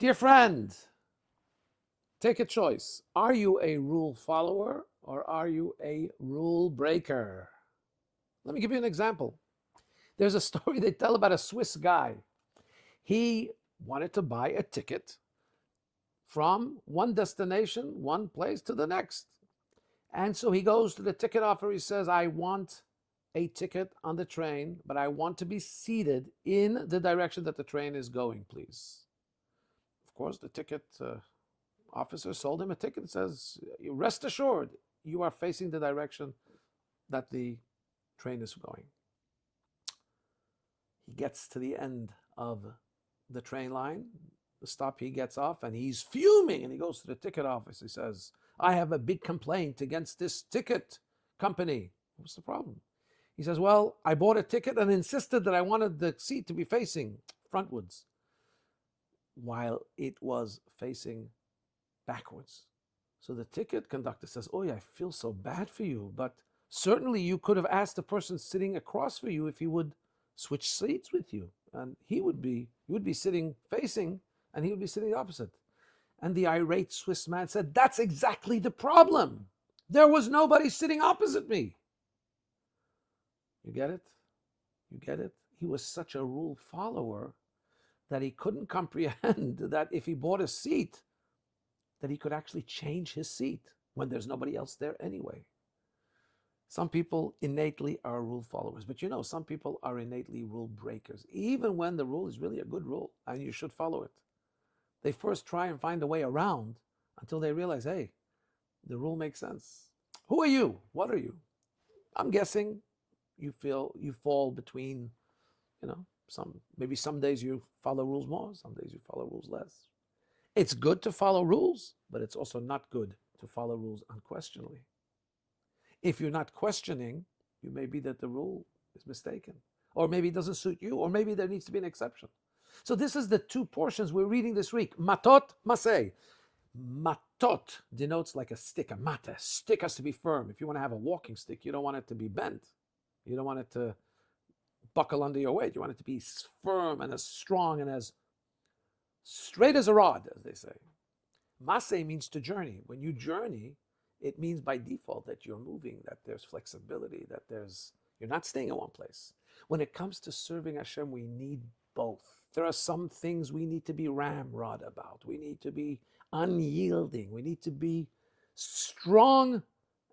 Dear friend, take a choice. Are you a rule follower or are you a rule breaker? Let me give you an example. There's a story they tell about a Swiss guy. He wanted to buy a ticket from one destination, one place to the next. And so he goes to the ticket officer. He says, I want a ticket on the train, but I want to be seated in the direction that the train is going, please. Of course, the ticket officer sold him a ticket and says, rest assured, you are facing the direction that the train is going. He gets to the end of the train line, the stop, he gets off, and he's fuming, and he goes to the ticket office. He says, I have a big complaint against this ticket company. What's the problem? He says, well, I bought a ticket and insisted that I wanted the seat to be facing frontwards, while it was facing backwards. So the ticket conductor says, oh, yeah, I feel so bad for you, but certainly you could have asked the person sitting across for you if he would switch seats with you, and you would be sitting facing, and he would be sitting opposite. And the irate Swiss man said, that's exactly the problem. There was nobody sitting opposite me. You get it? You get it? He was such a rule follower that he couldn't comprehend that if he bought a seat, that he could actually change his seat when there's nobody else there anyway. Some people innately are rule followers, but some people are innately rule breakers, even when the rule is really a good rule and you should follow it. They first try and find a way around until they realize, hey, the rule makes sense. Who are you? What are you? I'm guessing you fall between, maybe some days you follow rules more, some days you follow rules less. It's good to follow rules, but it's also not good to follow rules unquestionably. If you're not questioning, you may be that the rule is mistaken, or maybe it doesn't suit you, or maybe there needs to be an exception. So this is the two portions we're reading this week. Matot, maseh. Matot denotes like a stick, a mate. A stick has to be firm. If you want to have a walking stick, you don't want it to be bent. You don't want it to buckle under your weight. You want it to be firm and as strong and as straight as a rod, as they say. Maseh means to journey. When you journey, it means by default that you're moving, that there's flexibility, that you're not staying in one place. When it comes to serving Hashem, we need both. There are some things we need to be ramrod about. We need to be unyielding. We need to be strong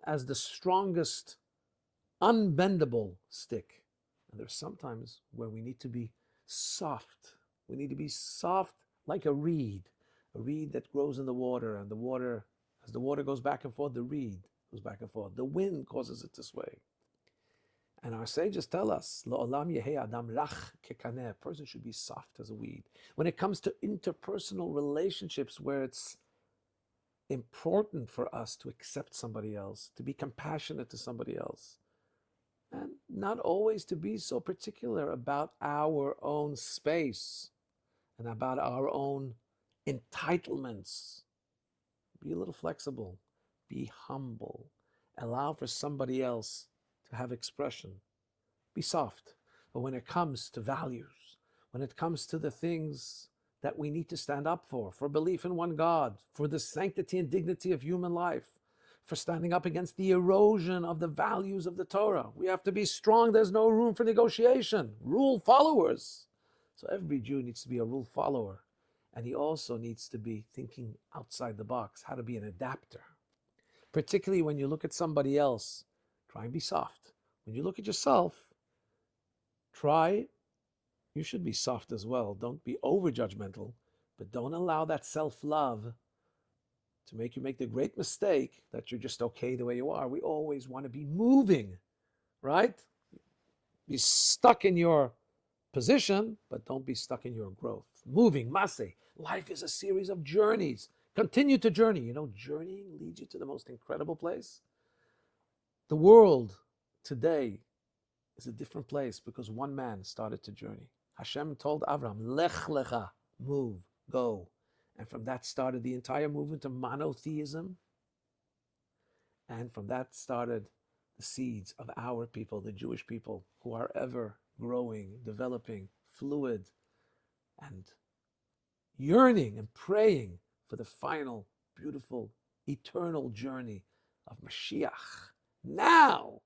as the strongest, unbendable stick. And there's sometimes where we need to be soft. We need to be soft like a reed that grows in the water, and as the water goes back and forth, the reed goes back and forth. The wind causes it to sway. And our sages tell us, Lo'olam yehei adam rach kekaneh, a person should be soft as a weed. When it comes to interpersonal relationships where it's important for us to accept somebody else, to be compassionate to somebody else, and not always to be so particular about our own space and about our own entitlements. Be a little flexible, be humble, allow for somebody else to have expression. Be soft. But when it comes to values, when it comes to the things that we need to stand up for belief in one God, for the sanctity and dignity of human life, for standing up against the erosion of the values of the Torah, we have to be strong. There's no room for negotiation. Rule followers. So every Jew needs to be a rule follower. And he also needs to be thinking outside the box, how to be an adapter. Particularly when you look at somebody else, try and be soft. When you look at yourself, you should be soft as well. Don't be over-judgmental, but don't allow that self-love to make you make the great mistake that you're just okay the way you are. We always want to be moving, right? Be stuck in your position, but don't be stuck in your growth. Moving, maseh. Life is a series of journeys. Continue to journey. Journeying leads you to the most incredible place. The world today is a different place because one man started to journey. Hashem told Avram, Lech lecha, move, go. And from that started the entire movement of monotheism. And from that started the seeds of our people, the Jewish people, who are ever growing, developing, fluid, and yearning and praying for the final, beautiful, eternal journey of Mashiach. Now,